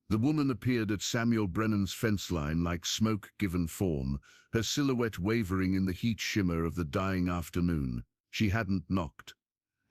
The woman appeared at Samuel Brennan's fence line like smoke given form, her silhouette wavering in the heat shimmer of the dying afternoon. She hadn't knocked,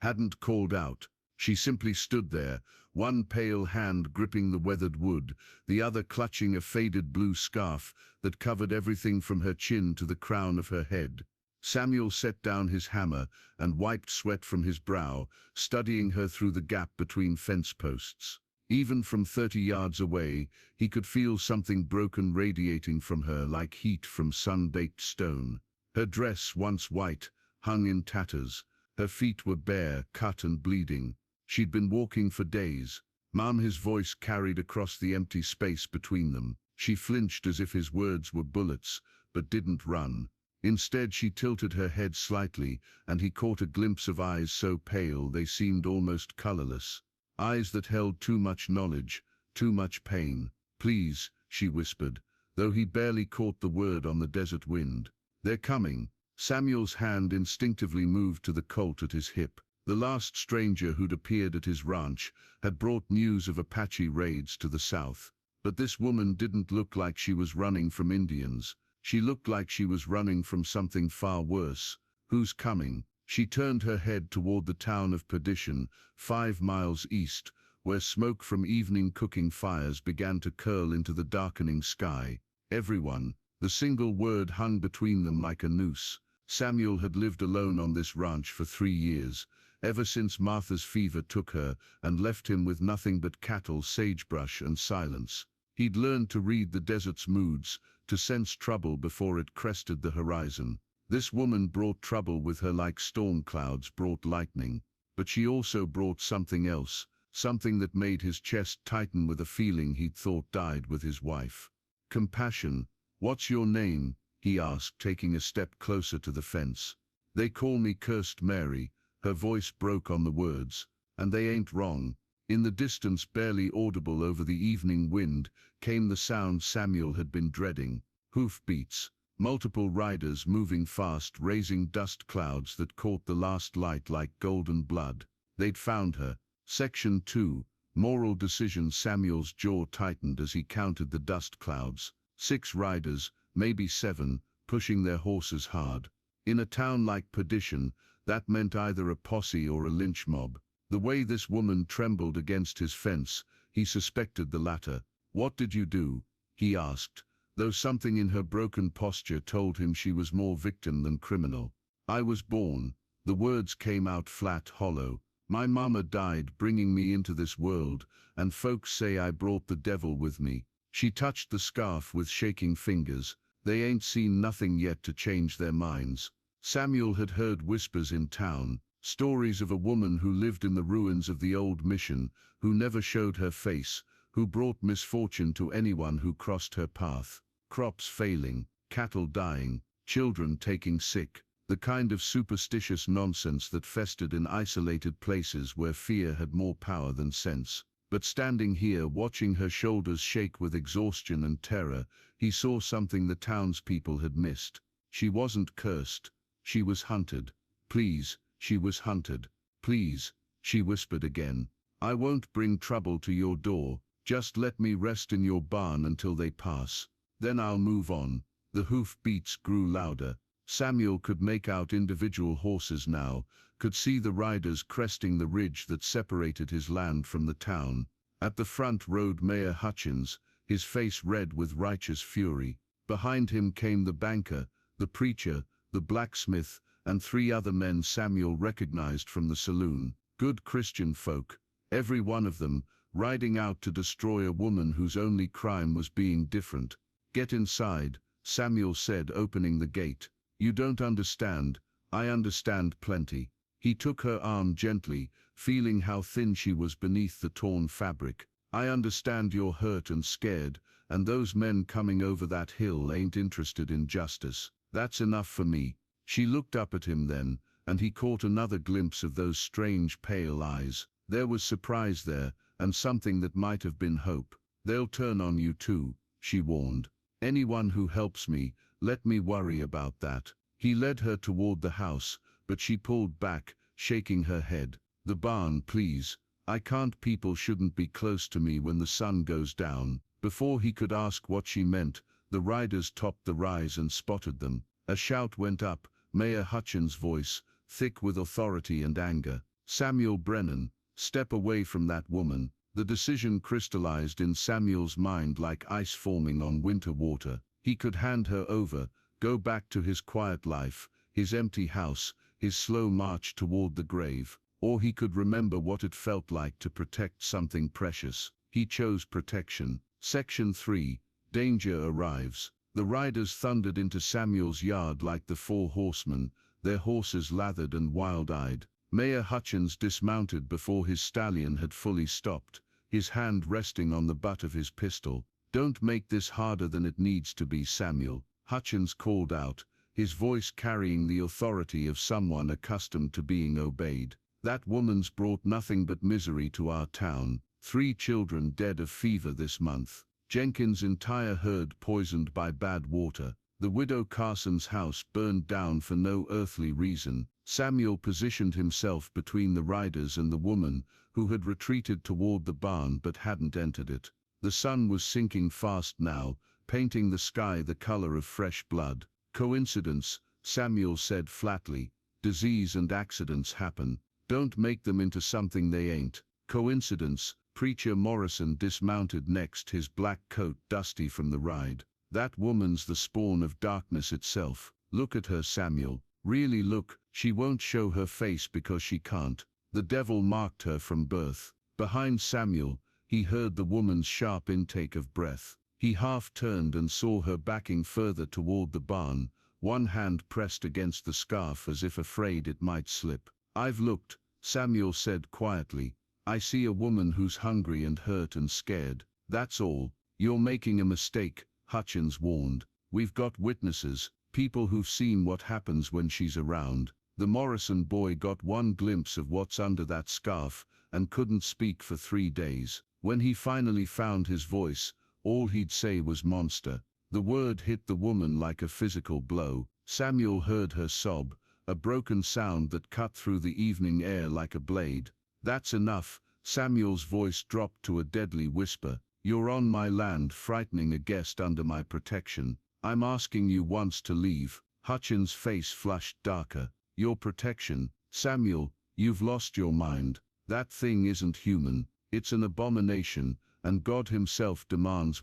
hadn't called out. She simply stood there, one pale hand gripping the weathered wood, the other clutching a faded blue scarf that covered everything from her chin to the crown of her head. Samuel set down his hammer and wiped sweat from his brow, studying her through the gap between fence posts. Even from 30 yards away, he could feel something broken radiating from her like heat from sun-baked stone. Her dress, once white, hung in tatters. Her feet were bare, cut and bleeding. She'd been walking for days. "Mom," his voice carried across the empty space between them. She flinched as if his words were bullets, but didn't run. Instead, she tilted her head slightly, and he caught a glimpse of eyes so pale they seemed almost colorless. Eyes that held too much knowledge, too much pain. "Please," she whispered, though he barely caught the word on the desert wind. "They're coming." Samuel's hand instinctively moved to the colt at his hip. The last stranger who'd appeared at his ranch had brought news of Apache raids to the south. But this woman didn't look like she was running from Indians. She looked like she was running from something far worse. "Who's coming?" She turned her head toward the town of Perdition, 5 miles east, where smoke from evening cooking fires began to curl into the darkening sky. "Everyone." The single word hung between them like a noose. Samuel had lived alone on this ranch for 3 years, ever since Martha's fever took her and left him with nothing but cattle, sagebrush, and silence. He'd learned to read the desert's moods, to sense trouble before it crested the horizon. This woman brought trouble with her like storm clouds brought lightning. But she also brought something else, something that made his chest tighten with a feeling he'd thought died with his wife. Compassion. "What's your name?" he asked, taking a step closer to the fence. "They call me Cursed Mary." Her voice broke on the words. "And they ain't wrong." In the distance, barely audible over the evening wind, came the sound Samuel had been dreading. Hoofbeats. Multiple riders moving fast, raising dust clouds that caught the last light like golden blood. They'd found her. Section 2. Moral decision. Samuel's jaw tightened as he counted the dust clouds. 6 riders, maybe 7, pushing their horses hard. In a town like Perdition, that meant either a posse or a lynch mob. The way this woman trembled against his fence, he suspected the latter. "What did you do?" he asked, though something in her broken posture told him she was more victim than criminal. "I was born." The words came out flat, hollow. "My mama died bringing me into this world, and folks say I brought the devil with me." She touched the scarf with shaking fingers. "They ain't seen nothing yet to change their minds." Samuel had heard whispers in town, stories of a woman who lived in the ruins of the old mission, who never showed her face, who brought misfortune to anyone who crossed her path. Crops failing, cattle dying, children taking sick, the kind of superstitious nonsense that festered in isolated places where fear had more power than sense. But standing here, watching her shoulders shake with exhaustion and terror, he saw something the townspeople had missed. She wasn't cursed. She was hunted. "Please," she was hunted. "Please," she whispered again. "I won't bring trouble to your door. Just let me rest in your barn until they pass. Then I'll move on." The hoof beats grew louder. Samuel could make out individual horses now, could see the riders cresting the ridge that separated his land from the town. At the front rode Mayor Hutchins, his face red with righteous fury. Behind him came the banker, the preacher, the blacksmith, and 3 other men Samuel recognized from the saloon. Good Christian folk, every one of them, riding out to destroy a woman whose only crime was being different. "Get inside," Samuel said, opening the gate. "You don't understand. I understand plenty." He took her arm gently, feeling how thin she was beneath the torn fabric. "I understand you're hurt and scared, and those men coming over that hill ain't interested in justice. That's enough for me." She looked up at him then, and he caught another glimpse of those strange pale eyes. There was surprise there, and something that might have been hope. "They'll turn on you too," she warned. "Anyone who helps me, let me worry about that." He led her toward the house, but she pulled back, shaking her head. "The barn, please. I can't. People shouldn't be close to me when the sun goes down." Before he could ask what she meant, the riders topped the rise and spotted them. A shout went up, Mayor Hutchins' voice, thick with authority and anger. "Samuel Brennan, step away from that woman." The decision crystallized in Samuel's mind like ice forming on winter water. He could hand her over, go back to his quiet life, his empty house, his slow march toward the grave. Or he could remember what it felt like to protect something precious. He chose protection. Section 3. Danger arrives. The riders thundered into Samuel's yard like the four horsemen, their horses lathered and wild-eyed. Mayor Hutchins dismounted before his stallion had fully stopped, his hand resting on the butt of his pistol. "Don't make this harder than it needs to be, Samuel," Hutchins called out, his voice carrying the authority of someone accustomed to being obeyed. "That woman's brought nothing but misery to our town. 3 children dead of fever this month. Jenkins' entire herd poisoned by bad water. The widow Carson's house burned down for no earthly reason." Samuel positioned himself between the riders and the woman, who had retreated toward the barn but hadn't entered it. The sun was sinking fast now, painting the sky the color of fresh blood. "Coincidence," Samuel said flatly. "Disease and accidents happen. Don't make them into something they ain't." "Coincidence." Preacher Morrison dismounted next, his black coat dusty from the ride. "That woman's the spawn of darkness itself. Look at her, Samuel. Really look. She won't show her face because she can't. The devil marked her from birth." Behind Samuel, he heard the woman's sharp intake of breath. He half turned and saw her backing further toward the barn, one hand pressed against the scarf as if afraid it might slip. "I've looked," Samuel said quietly. "I see a woman who's hungry and hurt and scared. That's all." "You're making a mistake," Hutchins warned. "We've got witnesses, people who've seen what happens when she's around." The Morrison boy got one glimpse of what's under that scarf and couldn't speak for 3 days. When he finally found his voice, all he'd say was monster. The word hit the woman like a physical blow. Samuel heard her sob, a broken sound that cut through the evening air like a blade. "That's enough." Samuel's voice dropped to a deadly whisper. "You're on my land, frightening a guest under my protection. I'm asking you once to leave." Hutchins' face flushed darker. "Your protection? Samuel, you've lost your mind. That thing isn't human. It's an abomination, and God himself demands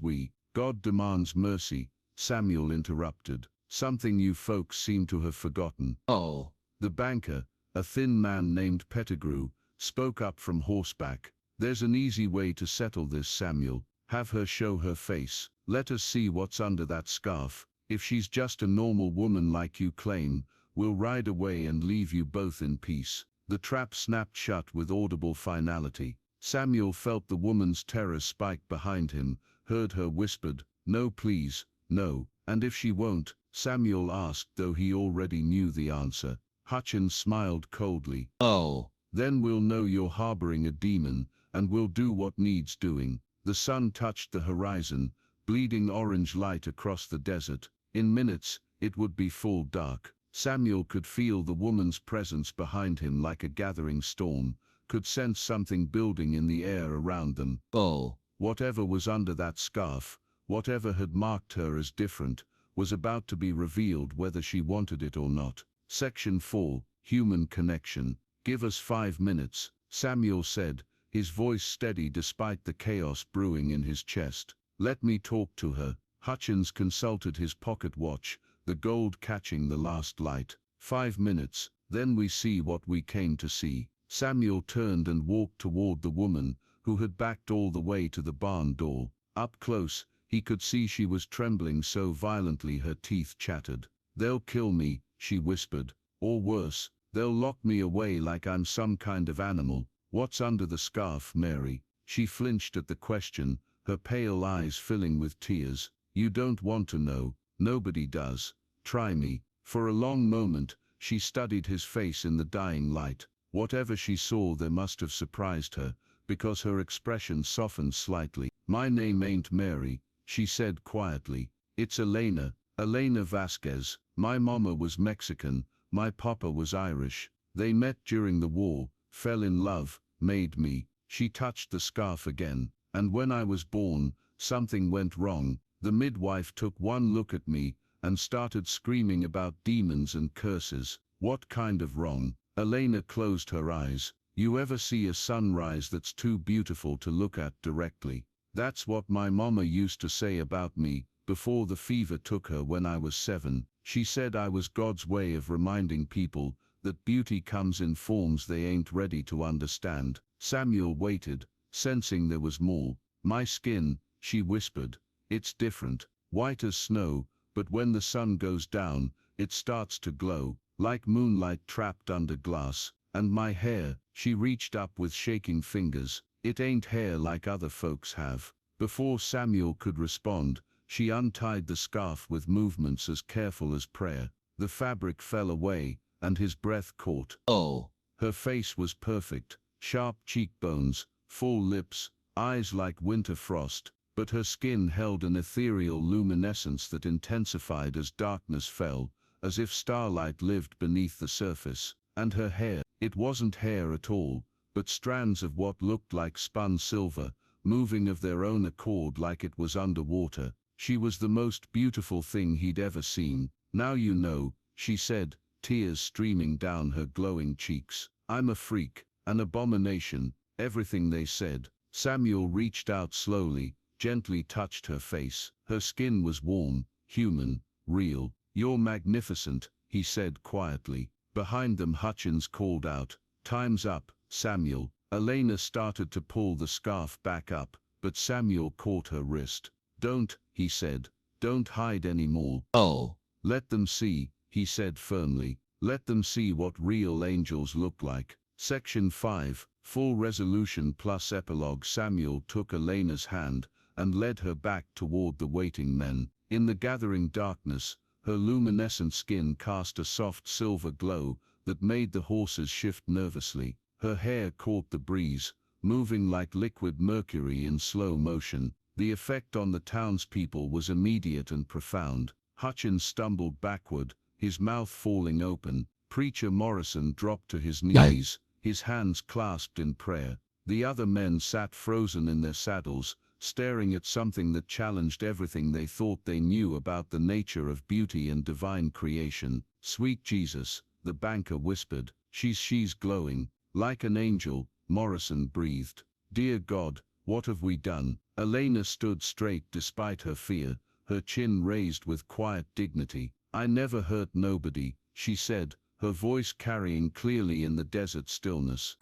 God demands mercy." Samuel interrupted. "Something you folks seem to have forgotten." Oh. The banker, a thin man named Pettigrew, spoke up from horseback. "There's an easy way to settle this, Samuel. Have her show her face. Let us see what's under that scarf. If she's just a normal woman like you claim, we'll ride away and leave you both in peace." The trap snapped shut with audible finality. Samuel felt the woman's terror spike behind him, heard her whispered, "No, please, no." "And if she won't?" Samuel asked, though he already knew the answer. Hutchins smiled coldly. Oh. "Then we'll know you're harboring a demon, and we'll do what needs doing." The sun touched the horizon, bleeding orange light across the desert. In minutes, it would be full dark. Samuel could feel the woman's presence behind him like a gathering storm, could sense something building in the air around them. Oh. Whatever was under that scarf, whatever had marked her as different, was about to be revealed whether she wanted it or not. Section 4. Human Connection. "Give us 5 minutes, Samuel said, his voice steady despite the chaos brewing in his chest. "Let me talk to her." Hutchins consulted his pocket watch, the gold catching the last light. 5 minutes, then we see what we came to see." Samuel turned and walked toward the woman, who had backed all the way to the barn door. Up close, he could see she was trembling so violently her teeth chattered. "They'll kill me," she whispered. "Or worse, they'll lock me away like I'm some kind of animal." "What's under the scarf, Mary?" She flinched at the question, her pale eyes filling with tears. "You don't want to know. Nobody does. Try me." For a long moment, she studied his face in the dying light. Whatever she saw there must have surprised her, because her expression softened slightly. "My name ain't Mary," she said quietly. "It's Elena, Elena Vasquez. My mama was Mexican, my papa was Irish. They met during the war, fell in love, made me." She touched the scarf again. And when I was born, something went wrong. The midwife took one look at me and started screaming about demons and curses. What kind of wrong? Elena closed her eyes. You ever see a sunrise that's too beautiful to look at directly? That's what my mama used to say about me before the fever took her when I was 7. She said I was God's way of reminding people that beauty comes in forms they ain't ready to understand. Samuel waited, sensing there was more. My skin, she whispered. It's different, white as snow, but when the sun goes down, it starts to glow, like moonlight trapped under glass. And my hair, she reached up with shaking fingers. It ain't hair like other folks have. Before Samuel could respond, she untied the scarf with movements as careful as prayer. The fabric fell away, and his breath caught. Oh! Her face was perfect, sharp cheekbones, full lips, eyes like winter frost, but her skin held an ethereal luminescence that intensified as darkness fell, as if starlight lived beneath the surface. And her hair, it wasn't hair at all, but strands of what looked like spun silver, moving of their own accord like it was underwater. She was the most beautiful thing he'd ever seen. Now you know, she said, tears streaming down her glowing cheeks. I'm a freak, an abomination, everything they said. Samuel reached out slowly, gently touched her face. Her skin was warm, human, real. You're magnificent, he said quietly. Behind them Hutchins called out, time's up, Samuel. Elena started to pull the scarf back up, but Samuel caught her wrist. Don't, he said, don't hide anymore. Oh. Let them see, he said firmly. Let them see what real angels look like. Section 5, Full Resolution plus Epilogue. Samuel took Elena's hand and led her back toward the waiting men. In the gathering darkness, her luminescent skin cast a soft silver glow that made the horses shift nervously. Her hair caught the breeze, moving like liquid mercury in slow motion. The effect on the townspeople was immediate and profound. Hutchins stumbled backward, his mouth falling open. Preacher Morrison dropped to his knees, his hands clasped in prayer. The other men sat frozen in their saddles, staring at something that challenged everything they thought they knew about the nature of beauty and divine creation. Sweet Jesus, the banker whispered. She's glowing. Like an angel, Morrison breathed. Dear God, what have we done? Elena stood straight despite her fear, her chin raised with quiet dignity. I never hurt nobody, she said, her voice carrying clearly in the desert stillness.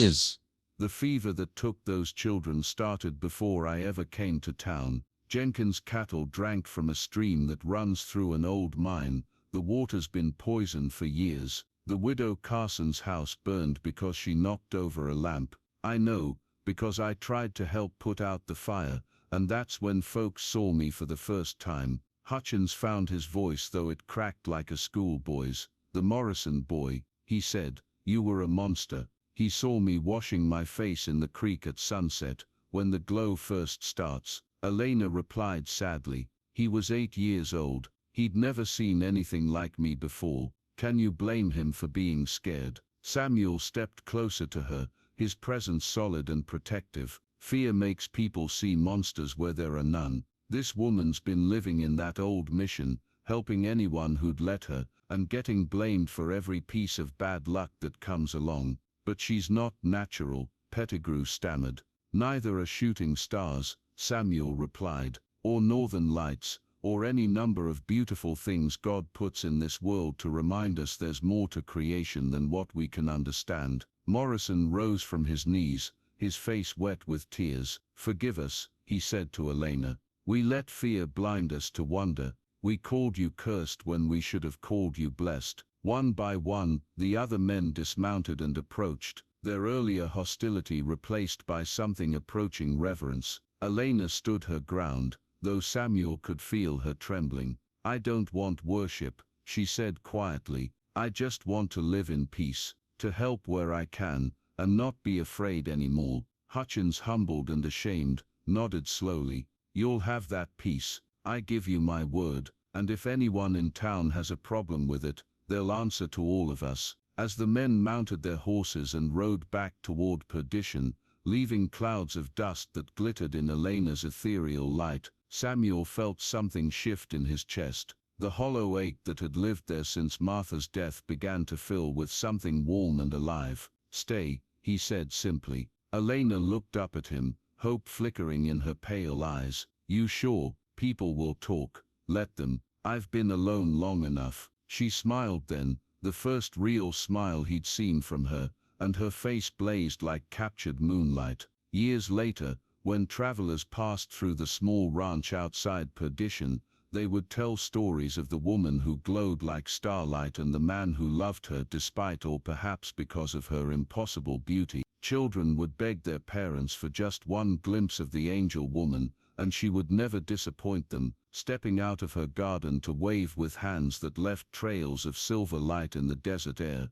The fever that took those children started before I ever came to town. Jenkins' cattle drank from a stream that runs through an old mine. The water's been poisoned for years. The widow Carson's house burned because she knocked over a lamp. I know, because I tried to help put out the fire, and that's when folks saw me for the first time. Hutchins found his voice, though it cracked like a schoolboy's. The Morrison boy, he said, you were a monster. He saw me washing my face in the creek at sunset, when the glow first starts. Elena replied sadly. He was 8 years old. He'd never seen anything like me before. Can you blame him for being scared? Samuel stepped closer to her, his presence solid and protective. Fear makes people see monsters where there are none. This woman's been living in that old mission, helping anyone who'd let her, and getting blamed for every piece of bad luck that comes along. But she's not natural, Pettigrew stammered. Neither are shooting stars, Samuel replied, or northern lights, or any number of beautiful things God puts in this world to remind us there's more to creation than what we can understand. Morrison rose from his knees, his face wet with tears. Forgive us, he said to Elena. We let fear blind us to wonder. We called you cursed when we should have called you blessed. One by one, the other men dismounted and approached, their earlier hostility replaced by something approaching reverence. Elena stood her ground, though Samuel could feel her trembling. I don't want worship, she said quietly. I just want to live in peace, to help where I can, and not be afraid anymore. Hutchins, humbled and ashamed, nodded slowly. You'll have that peace, I give you my word, and if anyone in town has a problem with it, they'll answer to all of us. As the men mounted their horses and rode back toward perdition, leaving clouds of dust that glittered in Elena's ethereal light. Samuel felt something shift in his chest. The hollow ache that had lived there since Martha's death began to fill with something warm and alive. "Stay," he said simply. Elena looked up at him, hope flickering in her pale eyes. "You sure? People will talk. Let them. I've been alone long enough." She smiled then, the first real smile he'd seen from her, and her face blazed like captured moonlight. Years later, when travelers passed through the small ranch outside Perdition, they would tell stories of the woman who glowed like starlight and the man who loved her despite or perhaps because of her impossible beauty. Children would beg their parents for just one glimpse of the angel woman, and she would never disappoint them, stepping out of her garden to wave with hands that left trails of silver light in the desert air.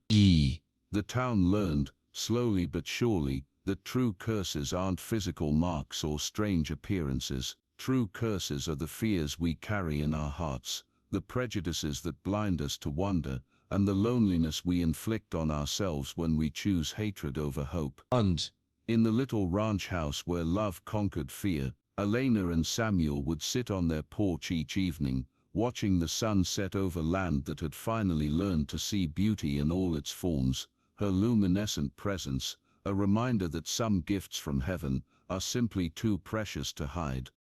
The town learned, slowly but surely, that true curses aren't physical marks or strange appearances. True curses are the fears we carry in our hearts, the prejudices that blind us to wonder, and the loneliness we inflict on ourselves when we choose hatred over hope. And in the little ranch house where love conquered fear, Elena and Samuel would sit on their porch each evening, watching the sun set over land that had finally learned to see beauty in all its forms. Her luminescent presence, a reminder that some gifts from heaven are simply too precious to hide.